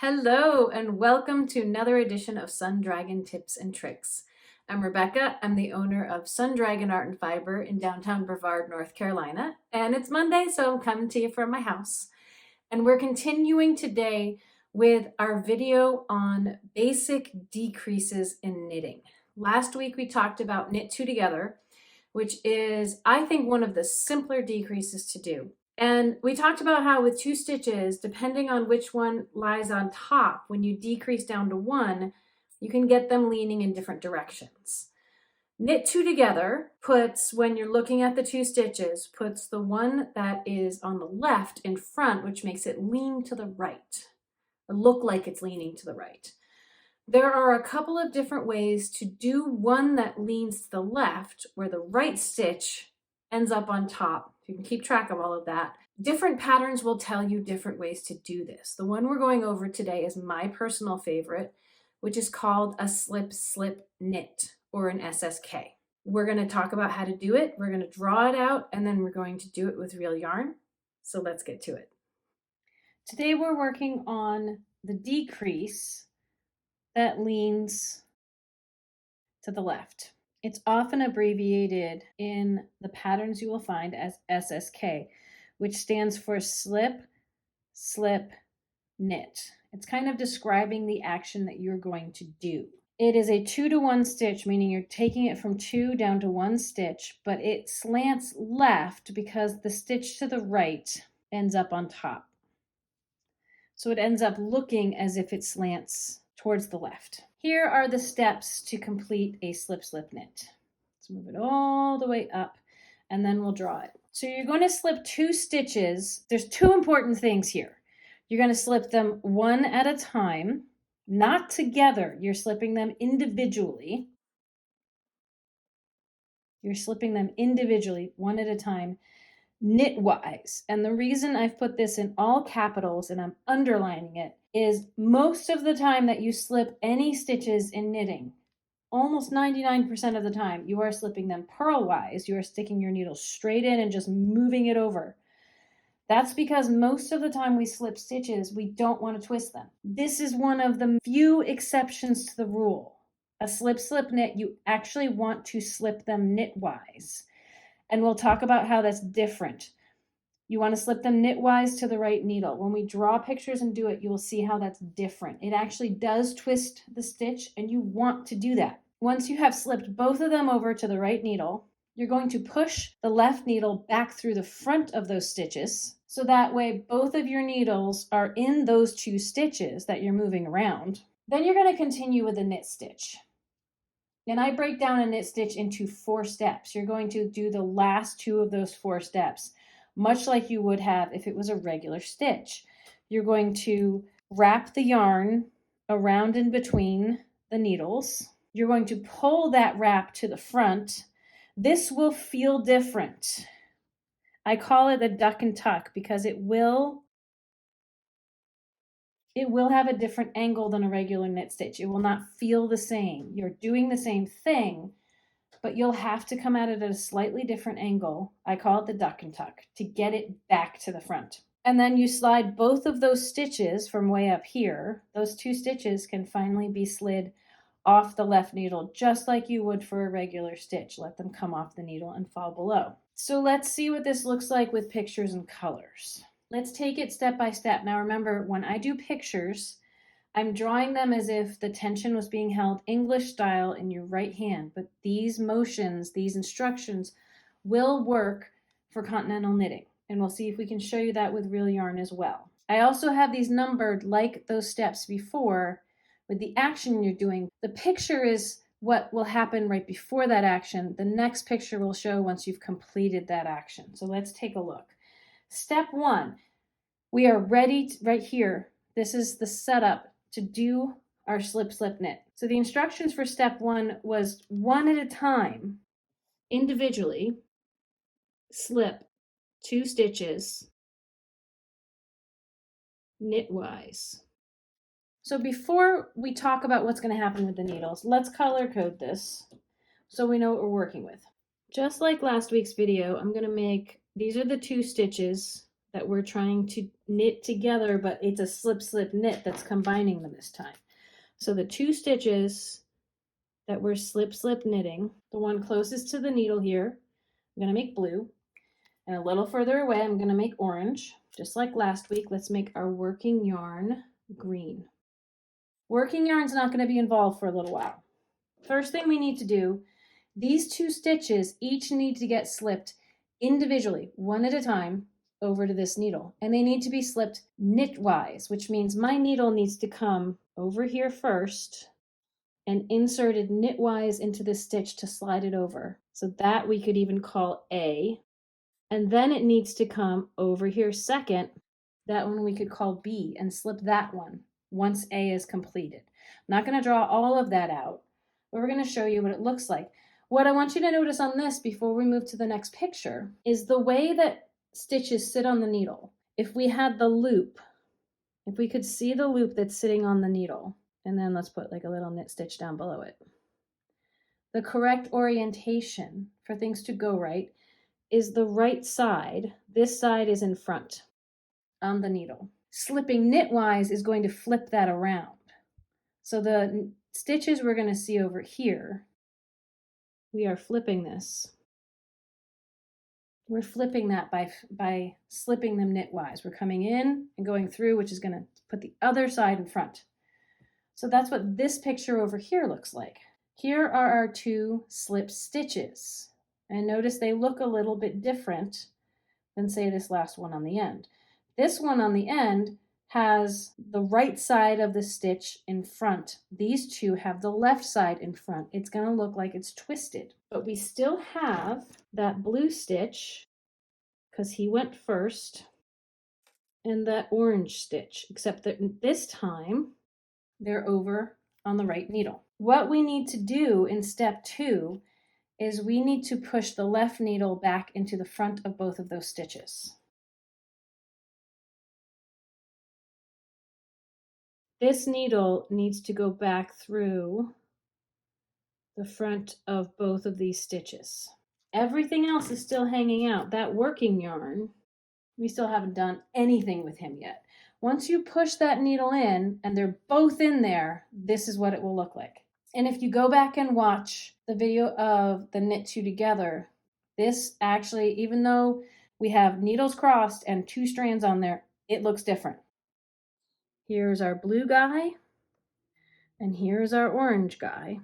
Hello and welcome to another edition of Sun Dragon Tips and Tricks. I'm Rebecca. I'm the owner of Sun Dragon Art and Fiber in downtown Brevard, North Carolina. And it's Monday, so I'm coming to you from my house. And we're continuing today with our video on basic decreases in knitting. Last week we talked about knit two together, which is, I think, one of the simpler decreases to do. And we talked about how with two stitches, depending on which one lies on top, when you decrease down to one, you can get them leaning in different directions. Knit two together puts, when you're looking at the two stitches, puts the one that is on the left in front, which makes it lean to the right, or look like it's leaning to the right. There are a couple of different ways to do one that leans to the left, where the right stitch ends up on top. You can keep track of all of that. Different patterns will tell you different ways to do this. The one we're going over today is my personal favorite, which is called a slip-slip knit, or an SSK. We're going to talk about how to do it. We're going to draw it out, and then we're going to do it with real yarn. So let's get to it. Today we're working on the decrease that leans to the left. It's often abbreviated in the patterns you will find as SSK, which stands for slip, slip, knit. It's kind of describing the action that you're going to do. It is a 2-to-1 stitch, meaning you're taking it from 2 down to 1 stitch, but it slants left because the stitch to the right ends up on top. So it ends up looking as if it slants towards the left. Here are the steps to complete a slip-slip knit. Let's move it all the way up, and then we'll draw it. So you're going to slip 2 stitches. There's 2 important things here. You're going to slip them one at a time, not together. You're slipping them individually. You're slipping them individually, one at a time, knitwise. And the reason I've put this in all capitals and I'm underlining it is most of the time that you slip any stitches in knitting, almost 99% of the time, you are slipping them purlwise. You are sticking your needle straight in and just moving it over. That's because most of the time we slip stitches, we don't want to twist them. This is one of the few exceptions to the rule. A slip-slip knit, you actually want to slip them knitwise. And we'll talk about how that's different. You want to slip them knitwise to the right needle. When we draw pictures and do it, you will see how that's different. It actually does twist the stitch, and you want to do that. Once you have slipped both of them over to the right needle, you're going to push the left needle back through the front of those stitches, so that way both of your needles are in those 2 stitches that you're moving around. Then you're going to continue with a knit stitch. And I break down a knit stitch into 4 steps. You're going to do the last 2 of those 4 steps, much like you would have if it was a regular stitch. You're going to wrap the yarn around in between the needles. You're going to pull that wrap to the front. This will feel different. I call it a duck and tuck because it will have a different angle than a regular knit stitch. It will not feel the same. You're doing the same thing, but you'll have to come at it at a slightly different angle. I call it the duck and tuck to get it back to the front. And then you slide both of those stitches from way up here. Those 2 stitches can finally be slid off the left needle, just like you would for a regular stitch. Let them come off the needle and fall below. So let's see what this looks like with pictures and colors. Let's take it step by step. Now remember, when I do pictures, I'm drawing them as if the tension was being held English style in your right hand, but these motions, these instructions will work for continental knitting. And we'll see if we can show you that with real yarn as well. I also have these numbered like those steps before with the action you're doing. The picture is what will happen right before that action. The next picture will show once you've completed that action. So let's take a look. Step 1, we are ready right here. This is the setup to do our slip-slip knit. So the instructions for step 1 was one at a time, individually, slip 2 stitches knitwise. So before we talk about what's going to happen with the needles, let's color code this so we know what we're working with. Just like last week's video, I'm going to make, these are the 2 stitches that we're trying to knit together, but it's a slip knit that's combining them this time. So the 2 stitches that we're slip knitting, the one closest to the needle here, I'm going to make blue, and a little further away I'm going to make orange. Just like last week, let's make our working yarn green. Working yarn's not going to be involved for a little while. First thing we need to do, these 2 stitches each need to get slipped individually, one at a time, over to this needle. And they need to be slipped knitwise, which means my needle needs to come over here first and inserted knitwise into the stitch to slide it over. So that we could even call A. And then it needs to come over here second. That one we could call B and slip that one once A is completed. I'm not going to draw all of that out, but we're going to show you what it looks like. What I want you to notice on this before we move to the next picture is the way that stitches sit on the needle. If we had the loop, if we could see the loop that's sitting on the needle, and then let's put like a little knit stitch down below it. The correct orientation for things to go right is the right side. This side is in front on the needle. Slipping knitwise is going to flip that around. So the stitches we're going to see over here, we are flipping this. We're flipping that by slipping them knitwise. We're coming in and going through, which is going to put the other side in front. So that's what this picture over here looks like. Here are our 2 slip stitches. And notice they look a little bit different than, say, this last one on the end. This one on the end has the right side of the stitch in front. These 2 have the left side in front. It's going to look like it's twisted. But we still have that blue stitch, because he went first, and that orange stitch, except that this time they're over on the right needle. What we need to do in step 2 is we need to push the left needle back into the front of both of those stitches. This needle needs to go back through the front of both of these stitches. Everything else is still hanging out. That working yarn, we still haven't done anything with him yet. Once you push that needle in and they're both in there, this is what it will look like. And if you go back and watch the video of the knit 2 together, this actually, even though we have needles crossed and 2 strands on there, it looks different. Here's our blue guy, and here's our orange guy.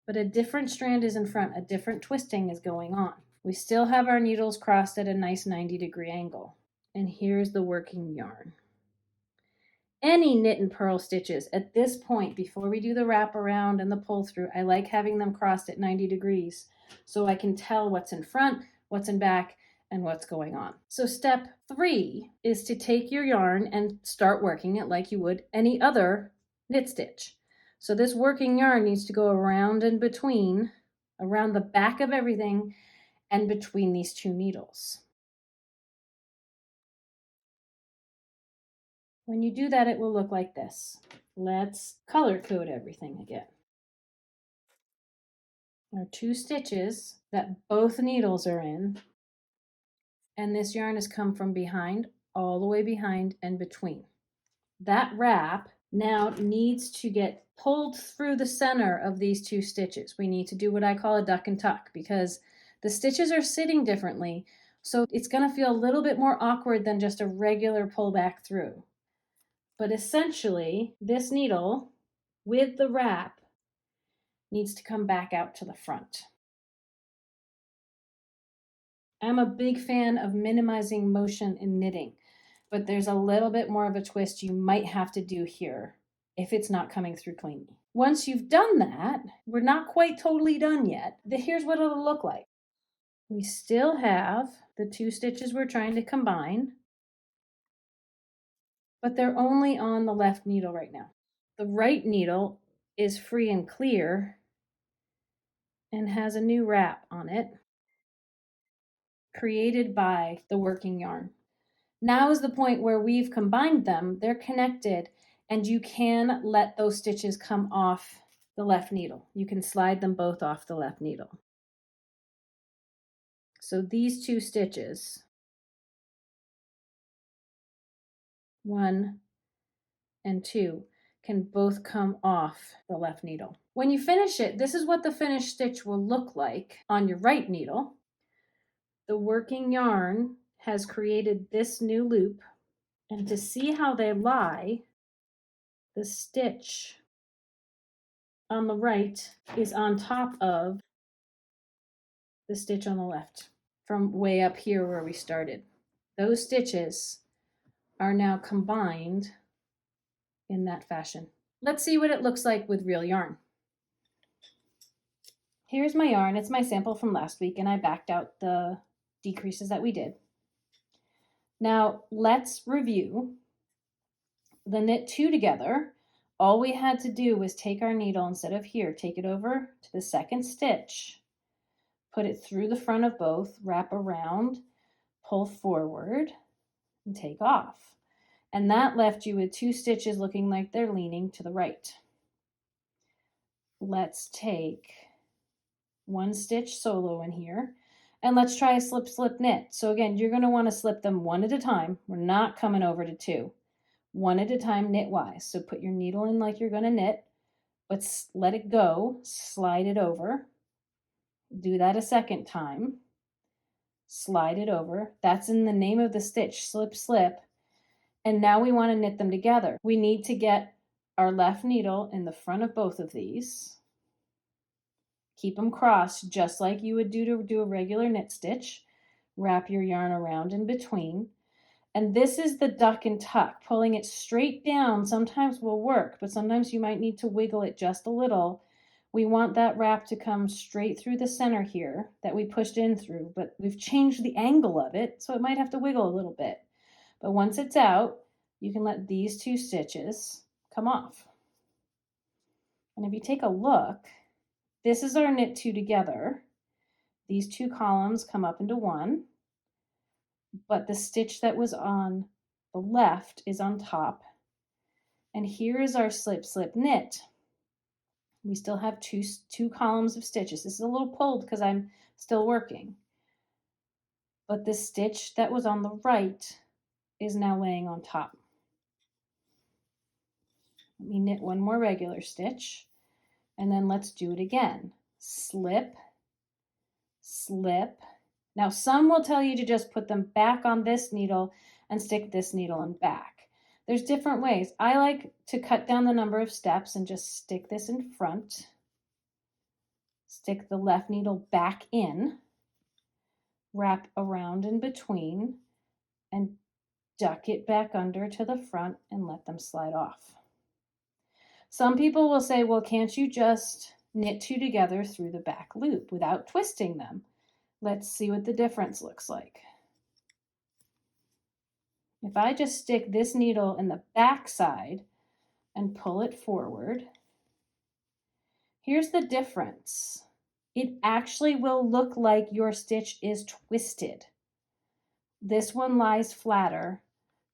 But a different strand is in front, a different twisting is going on. We still have our needles crossed at a nice 90-degree angle. And here's the working yarn. Any knit and purl stitches at this point, before we do the wrap around and the pull through, I like having them crossed at 90 degrees so I can tell what's in front, what's in back, and what's going on. So step 3 is to take your yarn and start working it like you would any other knit stitch. So this working yarn needs to go around and between, around the back of everything and between these 2 needles. When you do that, it will look like this. Let's color code everything again. Our 2 stitches that both needles are in, and this yarn has come from behind, all the way behind and between. That wrap now needs to get pulled through the center of these 2 stitches. We need to do what I call a duck and tuck because the stitches are sitting differently, so it's going to feel a little bit more awkward than just a regular pull back through. But essentially, this needle with the wrap needs to come back out to the front. I'm a big fan of minimizing motion in knitting, but there's a little bit more of a twist you might have to do here if it's not coming through cleanly. Once you've done that, we're not quite totally done yet. Here's what it'll look like. We still have the 2 stitches we're trying to combine, but they're only on the left needle right now. The right needle is free and clear and has a new wrap on it created by the working yarn. Now is the point where we've combined them, they're connected, and you can let those stitches come off the left needle. You can slide them both off the left needle. So these 2 stitches 1 and 2 can both come off the left needle. When you finish it, this is what the finished stitch will look like on your right needle. The working yarn has created this new loop, and to see how they lie, the stitch on the right is on top of the stitch on the left from way up here where we started. Those stitches are now combined in that fashion. Let's see what it looks like with real yarn. Here's my yarn. It's my sample from last week, and I backed out the decreases that we did. Now let's review the knit 2 together. All we had to do was take our needle, instead of here, take it over to the second stitch, put it through the front of both, wrap around, pull forward, and take off. And that left you with 2 stitches looking like they're leaning to the right. Let's take 1 stitch solo in here, and let's try a slip slip knit. So again, you're going to want to slip them 1 at a time. We're not coming over to 2. 1 at a time knitwise. So put your needle in like you're going to knit, but let it go, slide it over. Do that a second time. Slide it over. That's in the name of the stitch, slip slip. And now we want to knit them together. We need to get our left needle in the front of both of these. Keep them crossed just like you would do to do a regular knit stitch. Wrap your yarn around in between. And this is the duck and tuck. Pulling it straight down sometimes will work, but sometimes you might need to wiggle it just a little. We want that wrap to come straight through the center here that we pushed in through, but we've changed the angle of it, so it might have to wiggle a little bit. But once it's out, you can let these 2 stitches come off. And if you take a look, this is our knit 2 together. These 2 columns come up into one, but the stitch that was on the left is on top. And here is our slip slip knit. We still have two columns of stitches. This is a little pulled because I'm still working. But the stitch that was on the right is now laying on top. Let me knit 1 more regular stitch, and then let's do it again. Slip, slip. Now some will tell you to just put them back on this needle and stick this needle in back. There's different ways. I like to cut down the number of steps and just stick this in front. Stick the left needle back in, wrap around in between, and duck it back under to the front and let them slide off. Some people will say, well, can't you just knit 2 together through the back loop without twisting them? Let's see what the difference looks like. If I just stick this needle in the back side and pull it forward, here's the difference. It actually will look like your stitch is twisted. This one lies flatter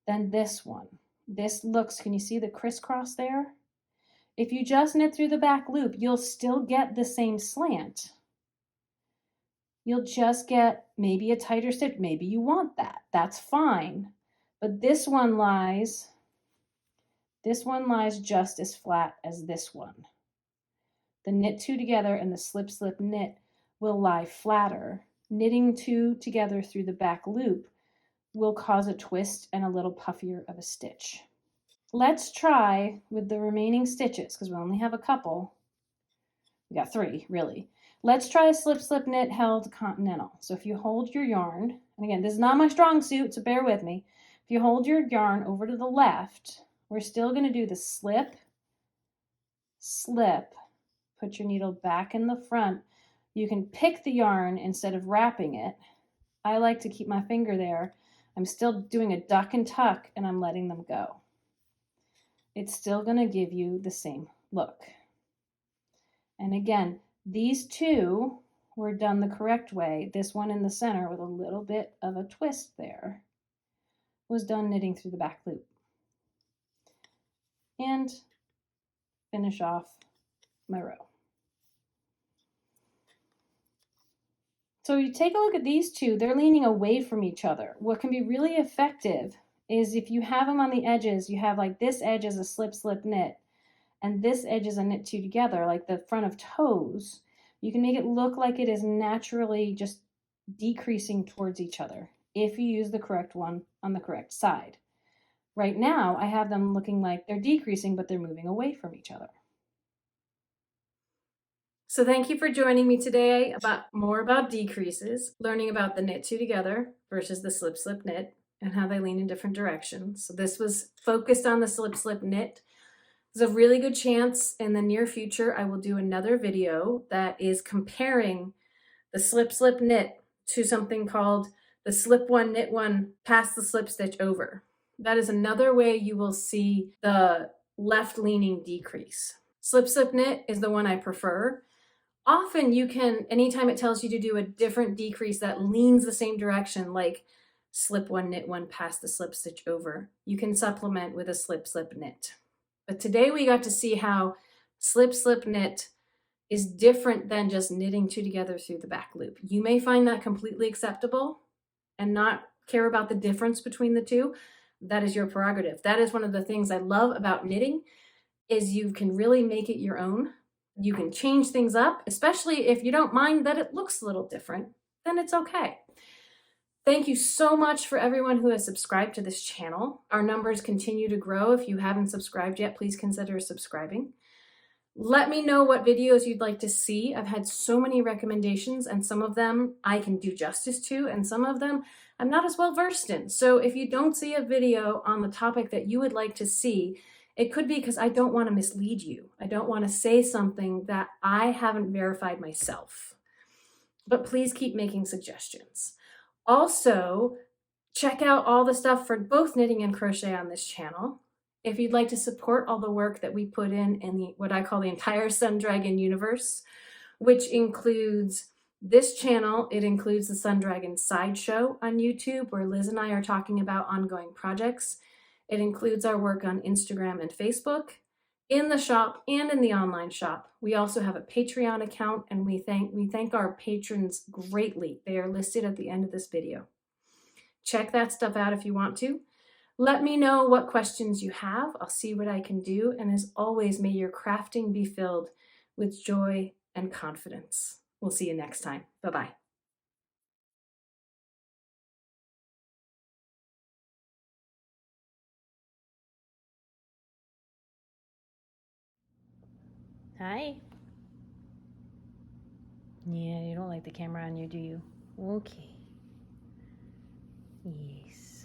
than this one. This looks, can you see the crisscross there? If you just knit through the back loop, you'll still get the same slant. You'll just get maybe a tighter stitch. Maybe you want that. That's fine. But this one lies just as flat as this one. The knit 2 together and the slip slip knit will lie flatter. Knitting 2 together through the back loop will cause a twist and a little puffier of a stitch. Let's try with the remaining stitches, because we only have a couple. We got 3, really. Let's try a slip slip knit held continental. So if you hold your yarn, and again, this is not my strong suit, so bear with me. If you hold your yarn over to the left, we're still going to do the slip, slip, put your needle back in the front. You can pick the yarn instead of wrapping it. I like to keep my finger there. I'm still doing a duck and tuck, and I'm letting them go. It's still going to give you the same look. And again, these 2 were done the correct way. This one in the center with a little bit of a twist there was done knitting through the back loop. And finish off my row. So you take a look at these 2, they're leaning away from each other. What can be really effective is if you have them on the edges, you have like this edge is a slip slip knit and this edge is a knit two together, like the front of toes, you can make it look like it is naturally just decreasing towards each other if you use the correct one on the correct side. Right now, I have them looking like they're decreasing, but they're moving away from each other. So thank you for joining me today about more about decreases, learning about the knit two together versus the slip slip knit and how they lean in different directions. So this was focused on the slip slip knit. There's a really good chance in the near future I will do another video that is comparing the slip slip knit to something called the slip one knit one pass the slip stitch over. That is another way you will see the left leaning decrease. Slip slip knit is the one I prefer. Often you can, anytime it tells you to do a different decrease that leans the same direction, like slip one knit one pass the slip stitch over, you can supplement with a slip slip knit. But today we got to see how slip slip knit is different than just knitting two together through the back loop. You may find that completely acceptable and not care about the difference between the two. That is your prerogative. That is one of the things I love about knitting is you can really make it your own. You can change things up, especially if you don't mind that it looks a little different, then it's okay. Thank you so much for everyone who has subscribed to this channel. Our numbers continue to grow. If you haven't subscribed yet, please consider subscribing. Let me know what videos you'd like to see. I've had so many recommendations and some of them I can do justice to and some of them I'm not as well versed in. So if you don't see a video on the topic that you would like to see, it could be because I don't want to mislead you. I don't want to say something that I haven't verified myself. But please keep making suggestions. Also, check out all the stuff for both knitting and crochet on this channel. If you'd like to support all the work that we put in the what I call the entire Sun Dragon universe, which includes this channel, it includes the Sun Dragon Sideshow on YouTube, where Liz and I are talking about ongoing projects. It includes our work on Instagram and Facebook, in the shop and in the online shop. We also have a Patreon account, and we thank our patrons greatly. They are listed at the end of this video. Check that stuff out if you want to. Let me know what questions you have. I'll see what I can do. And as always, may your crafting be filled with joy and confidence. We'll see you next time. Bye-bye. Hi. Yeah, you don't like the camera on you, do you? Okay. Yes.